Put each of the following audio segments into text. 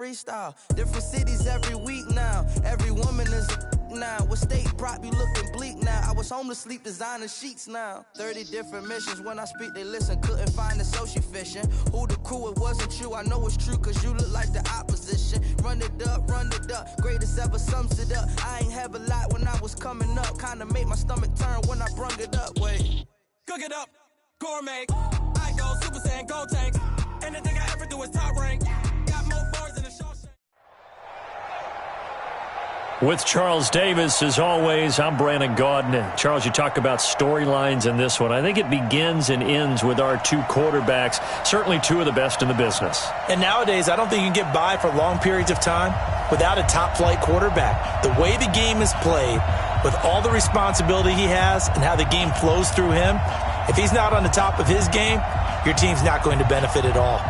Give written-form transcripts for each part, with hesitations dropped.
Freestyle, different cities every week now. Every woman is a now. What state prop be looking bleak now? I was homeless, sleep designer sheets now. 30 different missions. When I speak, they listen. Couldn't find the social fishing. Who the crew? It wasn't you. I know it's true, cause you look like the opposition. Run it up, greatest ever sums it up. I ain't have a lot when I was coming up. Kinda made my stomach turn when I brung it up. Wait. Cook it up, gourmet. I go Super Saiyan, gold tank. Anything I ever do is top rank. Got more bars than a show. With Charles Davis, as always, I'm Brandon Gaudin. Charles, you talk about storylines in this one. I think it begins and ends with our two quarterbacks, certainly two of the best in the business. And nowadays, I don't think you can get by for long periods of time without a top-flight quarterback. The way the game is played, with all the responsibility he has and how the game flows through him, if he's not on the top of his game, your team's not going to benefit at all.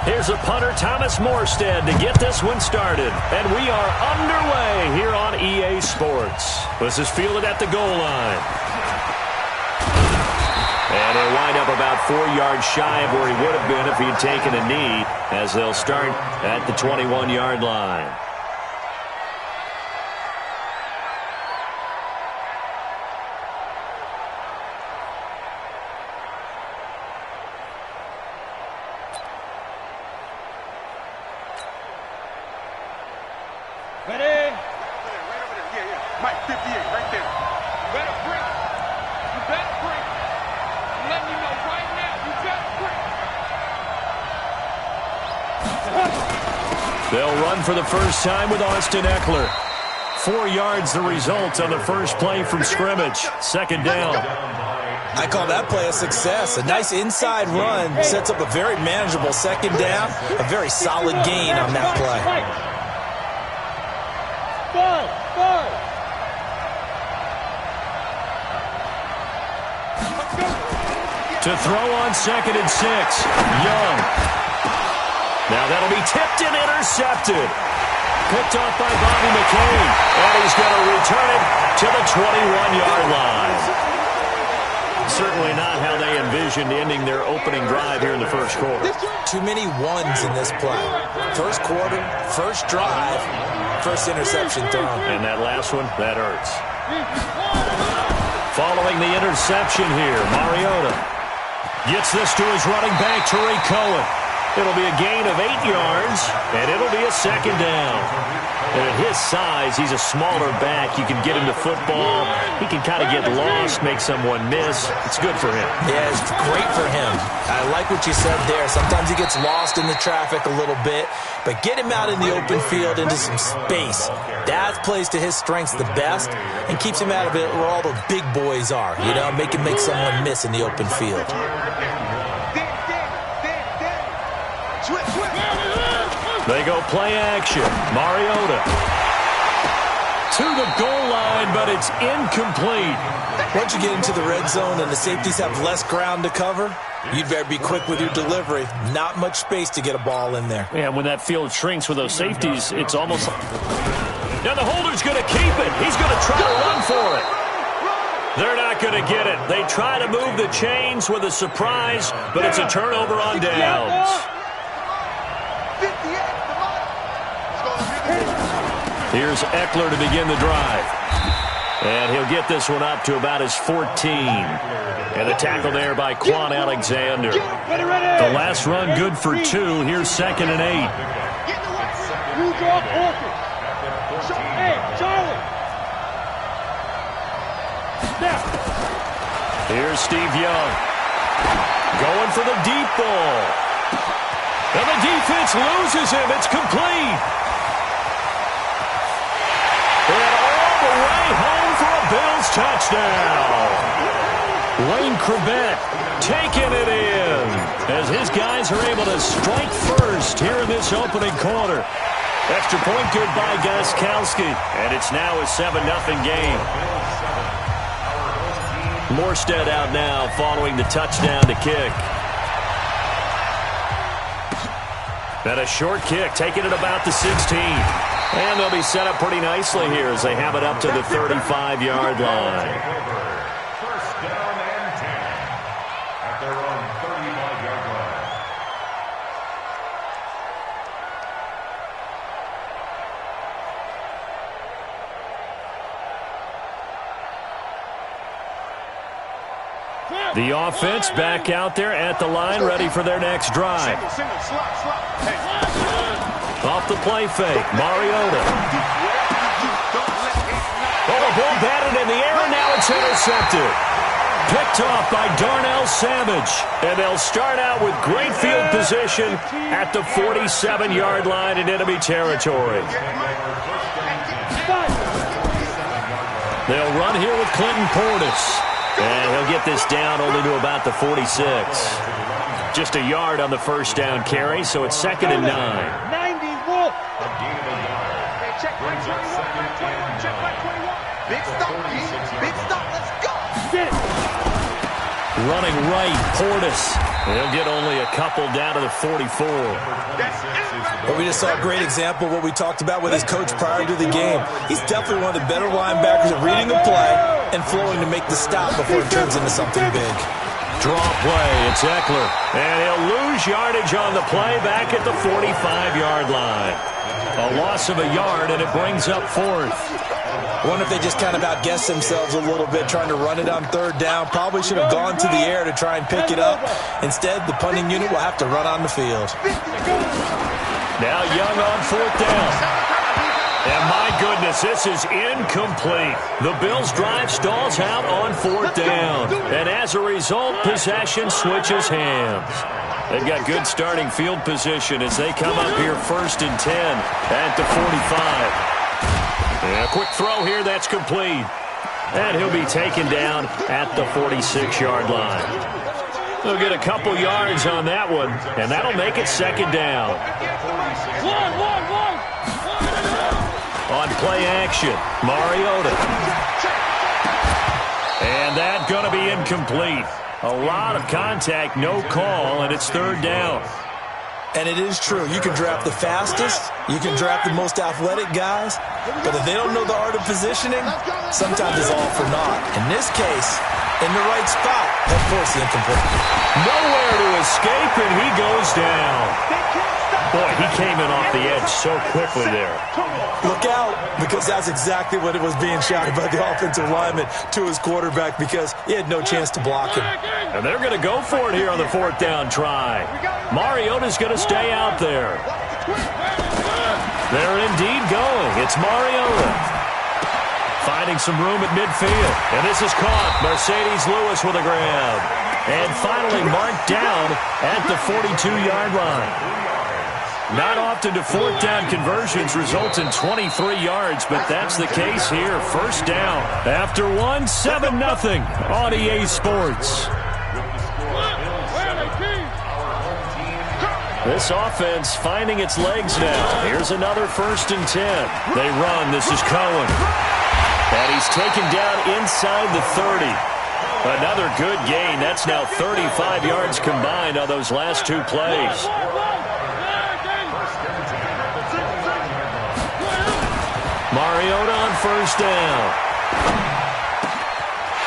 Here's a punter, Thomas Morstead, to get this one started. And we are underway here on EA Sports. This is fielded at the goal line. And he'll wind up about 4 yards shy of where he would have been if he had taken a knee, as they'll start at the 21-yard line. Ready? Right over there. Yeah. Mike, 58, right there. You better break. You better break. I'm letting you know right now, you better break. They'll run for the first time with Austin Eckler. 4 yards the result on the first play from scrimmage. Second down. I call that play a success. A nice inside run sets up a very manageable second down. A very solid gain on that play. To throw on 2nd and 6. Young. Now that'll be tipped and intercepted. Picked off by Bobby McCain. And he's going to return it to the 21-yard line. Certainly not how they envisioned ending their opening drive here in the first quarter. Too many ones in this play. First quarter, first drive, first interception thrown. And that last one, that hurts. Following the interception here, Mariota gets this to his running back, Tariq Cohen. It'll be a gain of 8 yards, and it'll be a second down. And at his size, he's a smaller back. You can get him to football. He can kind of get lost, make someone miss. It's good for him. Yeah, it's great for him. I like what you said there. Sometimes he gets lost in the traffic a little bit, but get him out in the open field into some space. That plays to his strengths the best and keeps him out of it where all the big boys are. You know, make him make someone miss in the open field. They go play action. Mariota to the goal line, but it's incomplete. Once you get into the red zone and the safeties have less ground to cover, you'd better be quick with your delivery. Not much space to get a ball in there. Yeah, when that field shrinks with those safeties, it's almost like... Now the holder's going to keep it. He's going to try to run for it. They're not going to get it. They try to move the chains with a surprise, but it's a turnover on downs. Here's Eckler to begin the drive. And he'll get this one up to about his 14. And the tackle there by Quan Alexander. The last run good for 2. Here's 2nd and 8. Here's Steve Young. Going for the deep ball. And the defense loses him. It's complete. And all the way home for a Bills touchdown. Lane Crabette taking it in as his guys are able to strike first here in this opening quarter. Extra point good by Gostkowski. And it's now a 7-0 game. Morstead out now following the touchdown to kick. And a short kick taking it about the 16. And they'll be set up pretty nicely here as they have it up to the 35-yard line. First down and 10 at their own 35-yard line. The offense back out there at the line, ready for their next drive. Off the play fake, Mariota. Oh, the ball batted in the air, and now it's intercepted. Picked off by Darnell Savage. And they'll start out with great field position at the 47-yard line in enemy territory. They'll run here with Clinton Portis. And he'll get this down only to about the 46. Just a yard on the first down carry, so it's 2nd and 9. 90, Wolf. Hey, check by 21, check by 21. Big stop, big stop, let's go. Running right, Portis. He'll get only a couple down to the 44. But we just saw a great example of what we talked about with his coach prior to the game. He's definitely one of the better linebackers at reading the play and flowing to make the stop before it turns into something big. Draw play, it's Eckler. And he'll lose yardage on the play back at the 45-yard line. A loss of a yard, and it brings up 4th. I wonder if they just kind of outguessed themselves a little bit trying to run it on 3rd down. Probably should have gone to the air to try and pick it up. Instead, the punting unit will have to run on the field. Now Young on 4th down. And my goodness, this is incomplete. The Bills' drive stalls out on 4th down. And as a result, possession switches hands. They've got good starting field position as they come up here 1st and 10 at the 45. And a quick throw here, that's complete. And he'll be taken down at the 46-yard line. They'll get a couple yards on that one, and that'll make it 2nd down. On play action, Mariota. And that's going to be incomplete. A lot of contact, no call, and it's 3rd down. And it is true. You can draft the fastest, you can draft the most athletic guys, but if they don't know the art of positioning, sometimes it's all for naught. In this case, in the right spot, of course the incomplete. Nowhere to escape, and he goes down. Boy, he came in off the edge so quickly there. Look out, because that's exactly what it was being shouted by the offensive lineman to his quarterback, because he had no chance to block him. And they're going to go for it here on the 4th down try. Mariota's going to stay out there. They're indeed going. It's Mariota. Finding some room at midfield. And this is caught. Mercedes Lewis with a grab. And finally marked down at the 42-yard line. Not often do 4th down conversions result in 23 yards, but that's the case here. 1st down. After 7-0 on EA Sports. This offense finding its legs now. Here's another 1st and 10. They run. This is Cohen. And he's taken down inside the 30. Another good gain. That's now 35 yards combined on those last 2 plays. Mariota on 1st down.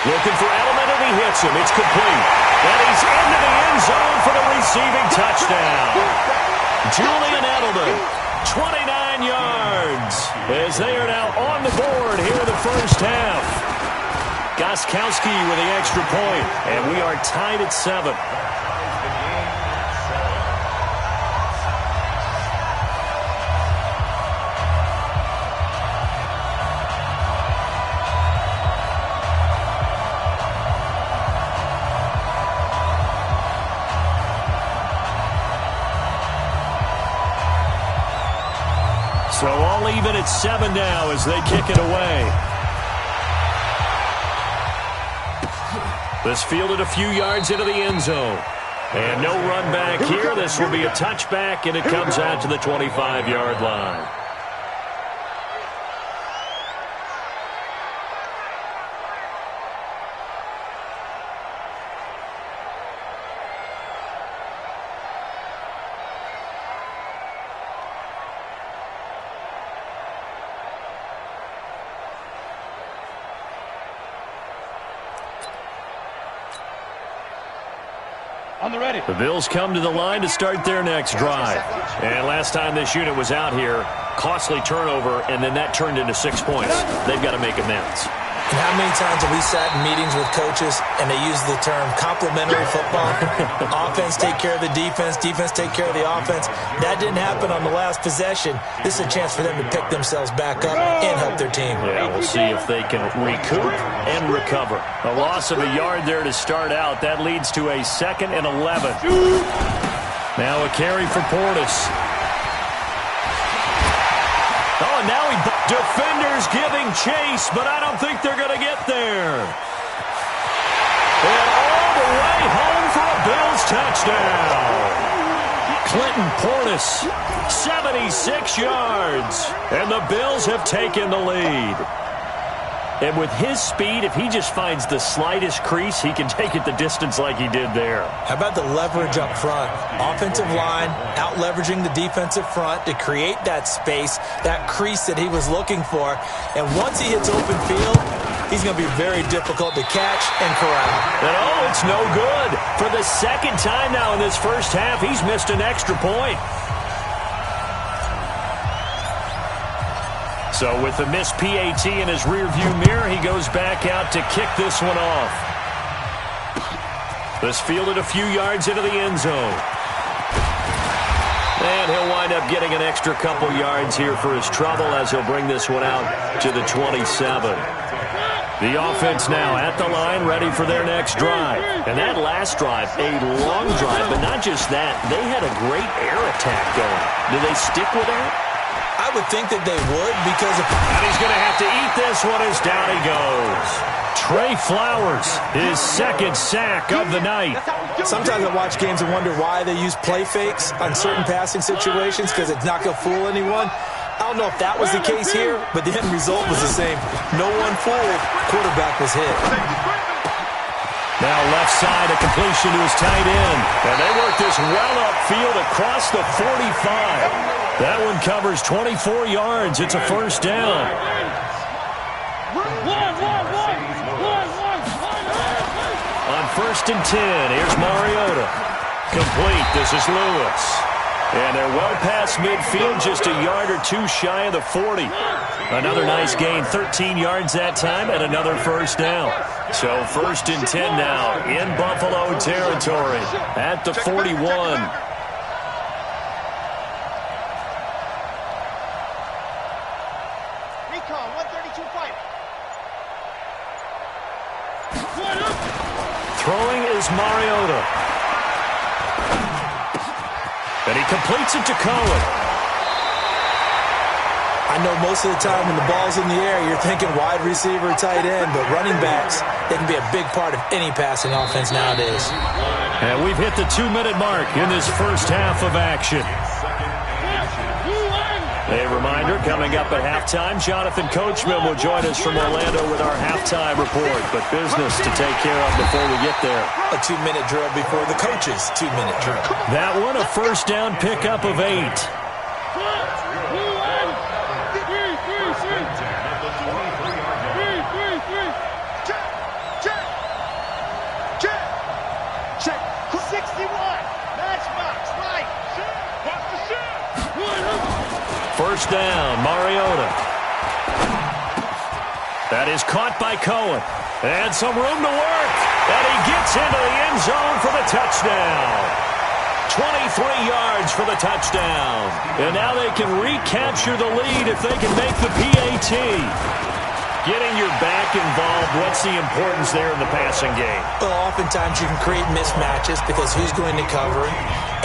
Looking for Edelman, and he hits him. It's complete. And he's into the end zone for the receiving touchdown. Julian Edelman, 29 yards, as they are now on the board here in the 1st half. Gostkowski with the extra point, and we are tied at 7. So all even at 7 now as they kick it away. This fielded a few yards into the end zone. And no run back here. This will be a touchback, and it comes out to the 25-yard line. On the ready. The Bills come to the line to start their next drive. And last time this unit was out here, costly turnover, and then that turned into 6 points. They've got to make amends. And how many times have we sat in meetings with coaches and they use the term complementary football? Offense take care of the defense, defense take care of the offense. That didn't happen on the last possession. This is a chance for them to pick themselves back up and help their team. Yeah, we'll see if they can recoup and recover. A loss of a yard there to start out. That leads to a 2nd and 11. Now a carry for Portis. Oh, now defenders giving chase, but I don't think they're going to get there. And all the way home for a Bills touchdown. Clinton Portis, 76 yards. And the Bills have taken the lead. And with his speed, if he just finds the slightest crease, he can take it the distance like he did there. How about the leverage up front? Offensive line out-leveraging the defensive front to create that space, that crease that he was looking for. And once he hits open field, he's going to be very difficult to catch and corral. And oh, it's no good. For the second time now in this first half, he's missed an extra point. So with the missed PAT in his rearview mirror, he goes back out to kick this one off. This fielded a few yards into the end zone. And he'll wind up getting an extra couple yards here for his trouble as he'll bring this one out to the 27. The offense now at the line, ready for their next drive. And that last drive, a long drive, but not just that. They had a great air attack going. Do they stick with that? I would think that they would because and he's going to have to eat this one as down he goes. Trey Flowers, his 2nd sack of the night. Sometimes I watch games and wonder why they use play fakes on certain passing situations because it's not going to fool anyone. I don't know if that was the case here, but the end result was the same. No one fooled. Quarterback was hit. Now left side, a completion to his tight end. And they work this well upfield across the 45. That one covers 24 yards. It's a first down. On 1st and 10, here's Mariota. Complete. This is Lewis. And they're well past midfield, just a yard or two shy of the 40. Another nice gain, 13 yards that time, and another first down. So 1st and 10 now in Buffalo territory at the 41. Throwing is Mariota. And he completes it to Cohen. I know most of the time when the ball's in the air, you're thinking wide receiver, tight end, but running backs, they can be a big part of any passing offense nowadays. And we've hit the 2-minute mark in this first half of action. A reminder, coming up at halftime, Jonathan Coachman will join us from Orlando with our halftime report. But business to take care of before we get there. A 2-minute drill before the coach's 2-minute drill. That one, a first down pickup of 8. Check. 61. Matchbox. Right. Watch the shot. First down, Mariota. That is caught by Cohen. And some room to work. And he gets into the end zone for the touchdown. 23 yards for the touchdown. And now they can recapture the lead if they can make the PAT. Getting your back involved, what's the importance there in the passing game? Well, oftentimes you can create mismatches because who's going to cover him,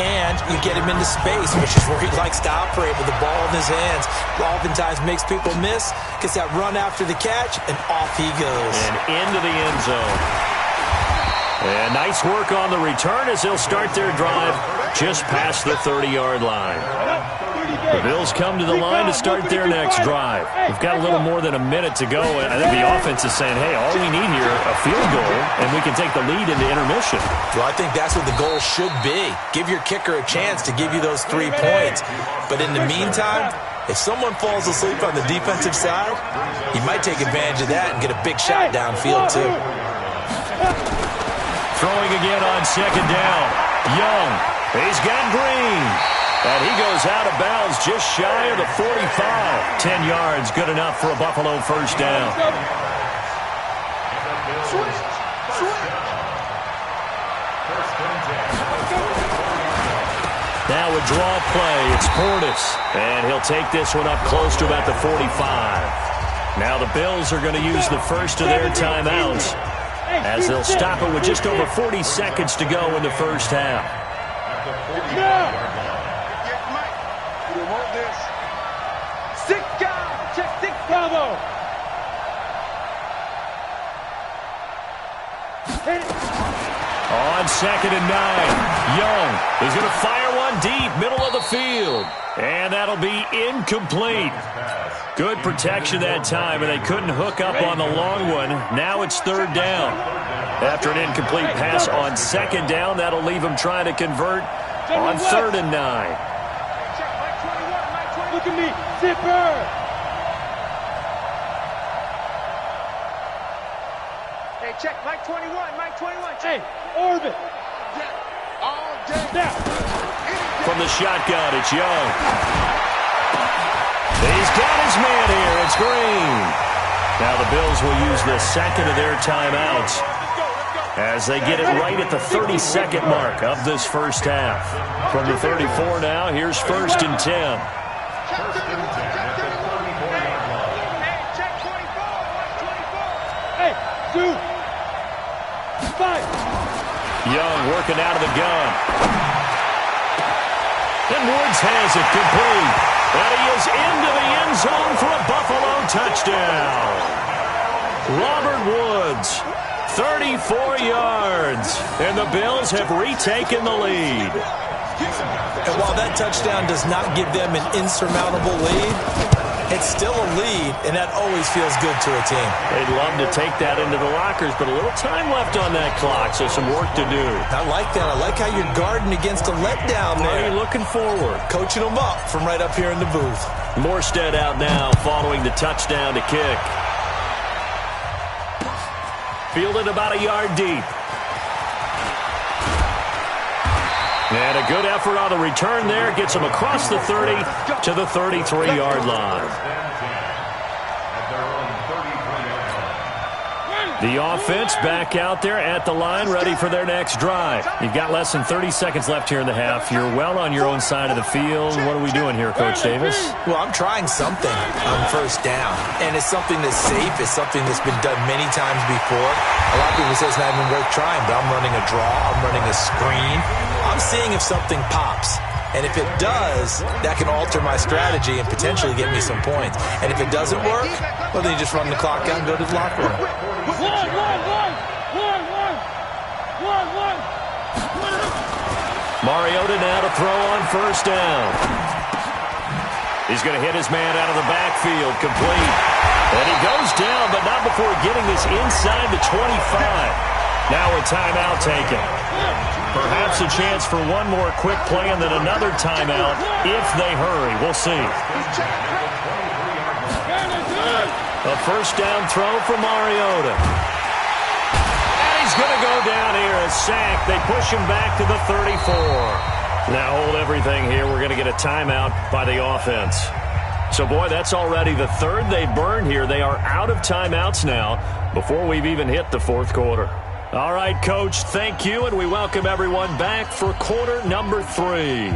and you get him into space, which is where he likes to operate with the ball in his hands. Oftentimes makes people miss, gets that run after the catch, and off he goes. And into the end zone. And nice work on the return as they'll start their drive just past the 30-yard line. The Bills come to the line to start their next drive. We've got a little more than a minute to go, and I think the offense is saying, hey, all we need here, a field goal, and we can take the lead into intermission. Well, I think that's what the goal should be. Give your kicker a chance to give you those 3 points. But in the meantime, if someone falls asleep on the defensive side, you might take advantage of that and get a big shot downfield, too. Throwing again on second down. Young. He's got Green. And he goes out of bounds just shy of the 45. 10 yards, good enough for a Buffalo first down. Now a draw play. It's Portis. And he'll take this one up close to about the 45. Now the Bills are going to use the first of their timeouts as they'll stop it with just over 40 seconds to go in the first half. You want this? Six guys. Check six combo. On 2nd and 9, Young is going to fire one deep, middle of the field. And that'll be incomplete. Good protection that time, and they couldn't hook up on the long one. Now it's 3rd down. After an incomplete pass on 2nd down, that'll leave them trying to convert on 3rd and 9. Look at me, zipper. Hey, check, Mike 21, Mike 21. Check. Hey, orbit. All day. Now. From the shotgun, it's Young. He's got his man here. It's Green. Now the Bills will use the second of their timeouts as they get it right at the 32nd mark of this first half. From the 34 now, here's 1st and 10. Hey, two. Fight. Young working out of the gun. And Woods has it complete. And he is into the end zone for a Buffalo touchdown. Robert Woods, 34 yards. And the Bills have retaken the lead. And while that touchdown does not give them an insurmountable lead, it's still a lead, and that always feels good to a team. They'd love to take that into the lockers, but a little time left on that clock, so some work to do. I like that. I like how you're guarding against a letdown there. Already looking forward. Coaching them up from right up here in the booth. Morstead out now following the touchdown to kick. Fielded about a yard deep. And a good effort on the return there. Gets him across the 30 to the 33-yard line. The offense back out there at the line, ready for their next drive. You've got less than 30 seconds left here in the half. You're well on your own side of the field. What are we doing here, Coach Davis? Well, I'm trying something on first down. And it's something that's safe. It's something that's been done many times before. A lot of people say it's not even worth trying, but I'm running a draw. I'm running a screen. I'm seeing if something pops. And if it does, that can alter my strategy and potentially get me some points. And if it doesn't work, well, then you just run the clock out and go to the locker room. Mariota now to throw on first down. He's going to hit his man out of the backfield, complete. And he goes down, but not before getting this inside the 25. Now a timeout taken. Perhaps a chance for one more quick play and then another timeout if they hurry. We'll see. A first down throw for Mariota. And he's going to go down here, a sack. They push him back to the 34. Now hold everything here. We're going to get a timeout by the offense. So, boy, that's already the third they've burned here. They are out of timeouts now before we've even hit the fourth quarter. All right, Coach, thank you, and we welcome everyone back for quarter number 3.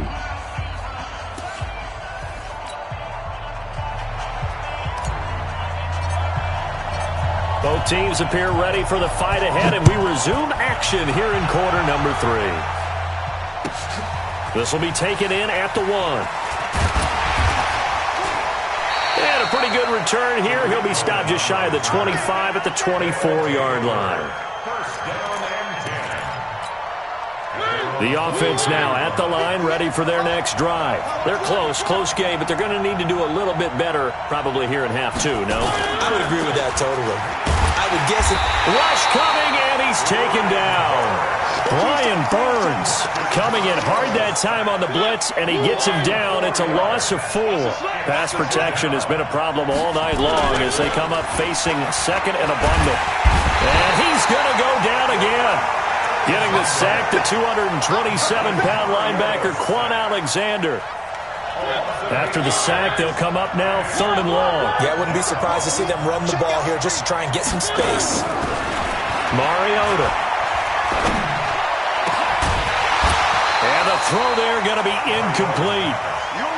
Both teams appear ready for the fight ahead, and we resume action here in quarter number 3. This will be taken in at the 1. And a pretty good return here. He'll be stopped just shy of the 25 at the 24-yard line. The offense now at the line, ready for their next drive. They're close game, but they're going to need to do a little bit better probably here in half 2, no? I would agree with that totally. I would guess it. Rush coming, and he's taken down. Brian Burns coming in hard that time on the blitz, and he gets him down. It's a loss of 4. Pass protection has been a problem all night long as they come up facing second and a bundle. And he's going to go down again. Getting the sack, the 227-pound linebacker, Quan Alexander. After the sack, they'll come up now 3rd and long. Yeah, I wouldn't be surprised to see them run the ball here just to try and get some space. Mariota. And the throw there going to be incomplete.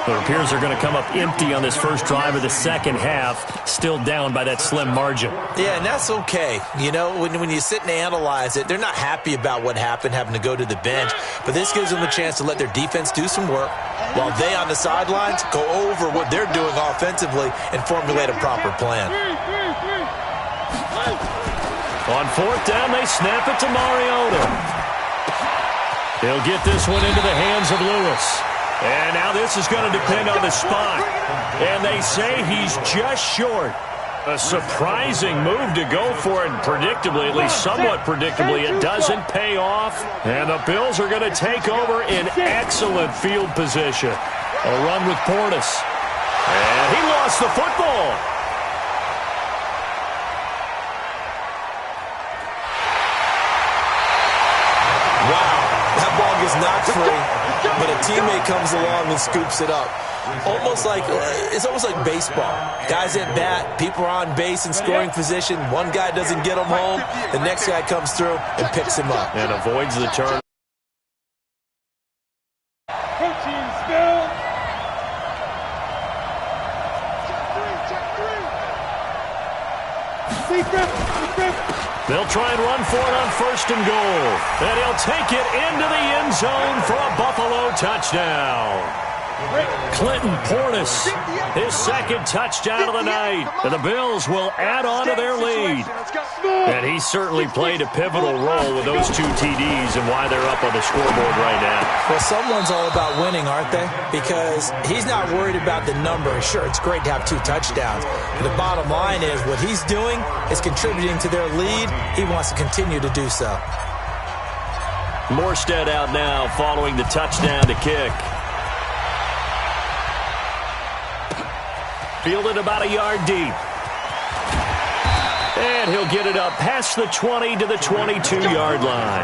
It appears they're going to come up empty on this first drive of the second half, still down by that slim margin. Yeah, and that's okay. You know, when you sit and analyze it, they're not happy about what happened, having to go to the bench. But this gives them a chance to let their defense do some work while they on the sidelines go over what they're doing offensively and formulate a proper plan. On 4th down, they snap it to Mariota. He'll get this one into the hands of Lewis. And now this is going to depend on the spot. And they say he's just short. A surprising move to go for it, and predictably, at least somewhat predictably, it doesn't pay off. And the Bills are going to take over in excellent field position. A run with Portis. And he lost the football. Wow, that ball gets knocked free, but a teammate comes along and scoops it up. It's almost like baseball. Guys at bat, people are on base in scoring position. One guy doesn't get him home. The next guy comes through and picks him up. And avoids the turn. They'll try and run for it on 1st and goal. And he'll take it into the end zone for a Buffalo touchdown. Clinton Portis, his 2nd touchdown of the night. And the Bills will add on to their lead. And he certainly played a pivotal role with those 2 TDs and why they're up on the scoreboard right now. Well, someone's all about winning, aren't they? Because he's not worried about the number. Sure, it's great to have 2 touchdowns. But the bottom line is what he's doing is contributing to their lead. He wants to continue to do so. Morstead out now following the touchdown to kick. Fielded about a yard deep. And he'll get it up past the 20 to the 22-yard line.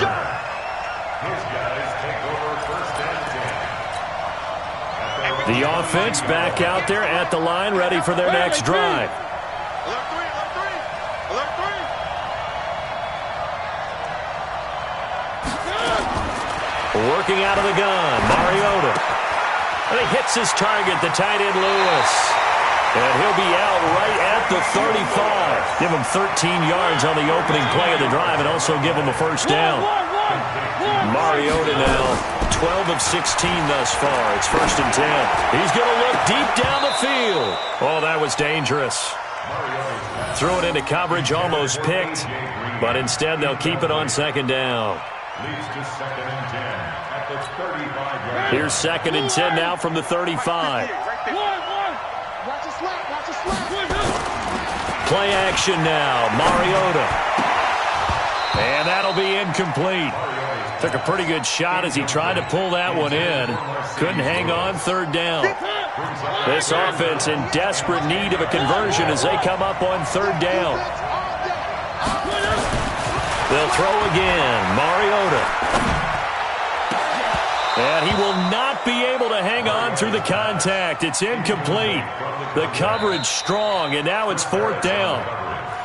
The offense back out there at the line, ready for their next drive. Working out of the gun, Mariota. And he hits his target, the tight end Lewis. And he'll be out right at the 35. Give him 13 yards on the opening play of the drive and also give him a first down. Mariota now, 12 of 16 thus far. It's 1st and 10. He's going to look deep down the field. Oh, that was dangerous. Throw it into coverage, almost picked. But instead, they'll keep it on 2nd down. Here's 2nd and 10 now from the 35. Play action now, Mariota. And that'll be incomplete. Took a pretty good shot as he tried to pull that one in. Couldn't hang on, 3rd down. This offense in desperate need of a conversion as they come up on 3rd down. They'll throw again, Mariota. And he will not be able to hang on through the contact. It's incomplete. The coverage strong, and now it's 4th down.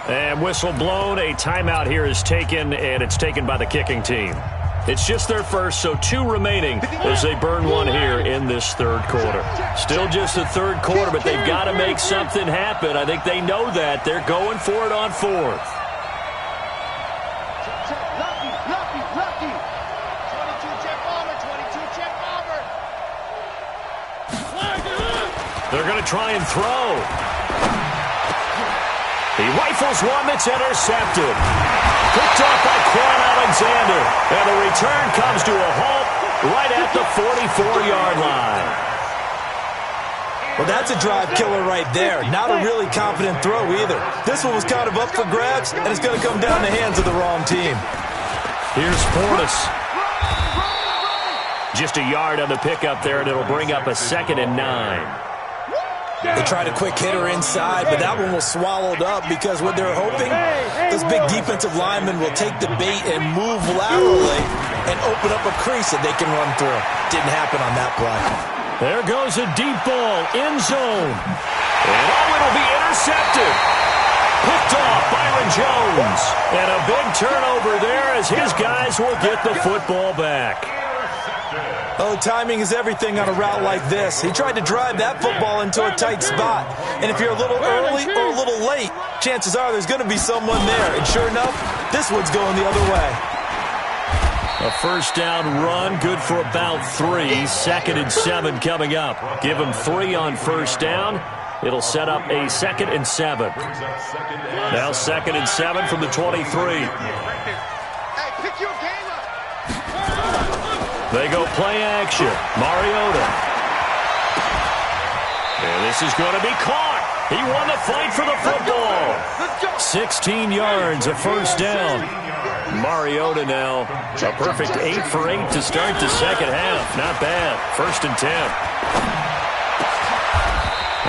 And whistle blown. A timeout here is taken, and it's taken by the kicking team. It's just their first, so 2 remaining as they burn one here in this 3rd quarter. Still just the 3rd quarter, but they've got to make something happen. I think they know that. They're going for it on 4th. They're going to try and throw. He rifles one that's intercepted. Picked off by Quan Alexander. And the return comes to a halt right at the 44-yard line. Well, that's a drive killer right there. Not a really confident throw either. This one was kind of up for grabs, and it's going to come down the hands of the wrong team. Here's Portis. Just a yard on the pickup there, and it'll bring up a 2nd and 9. They tried a quick hitter inside, but that one was swallowed up because what they're hoping, those big defensive linemen will take the bait and move laterally and open up a crease that they can run through. Didn't happen on that play. There goes a deep ball, end zone. And it'll be intercepted. Picked off Byron Jones. And a big turnover there as his guys will get the football back. Oh, timing is everything on a route like this. He tried to drive that football into a tight spot. And if you're a little early or a little late, chances are there's going to be someone there. And sure enough, this one's going the other way. A first down run, good for about 3. 2nd and 7 coming up. Give him 3 on first down. It'll set up a 2nd and 7. Now 2nd and 7 from the 23. Hey, pick your game up. They go play action. Mariota. And this is going to be caught. He won the fight for the football. 16 yards, a first down. Mariota now, a perfect 8 for 8 to start the second half. Not bad. 1st and 10.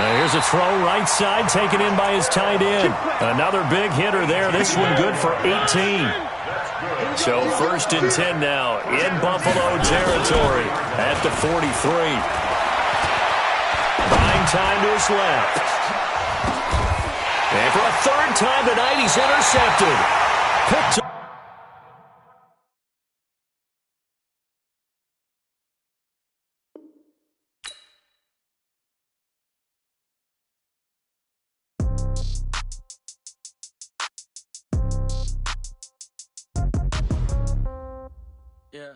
Now here's a throw right side, taken in by his tight end. Another big hitter there. This one good for 18. So 1st and 10 now in Buffalo territory at the 43. Buying time to his left. And for a 3rd time tonight, he's intercepted. Picked up. Yeah.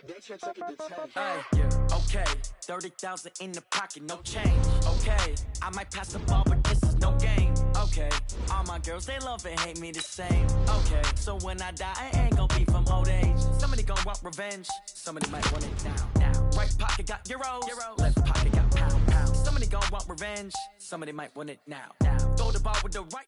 Hey, yeah. Okay, 30,000 in the pocket, no change. Okay, I might pass the ball, but this is no game. Okay, all my girls, they love and hate me the same. Okay, so when I die, I ain't gon' be from old age. Somebody gon' want revenge, somebody might want it now. Right pocket got euros, left pocket got pound. Somebody gon' want revenge, somebody might want it now. Throw the ball with the right.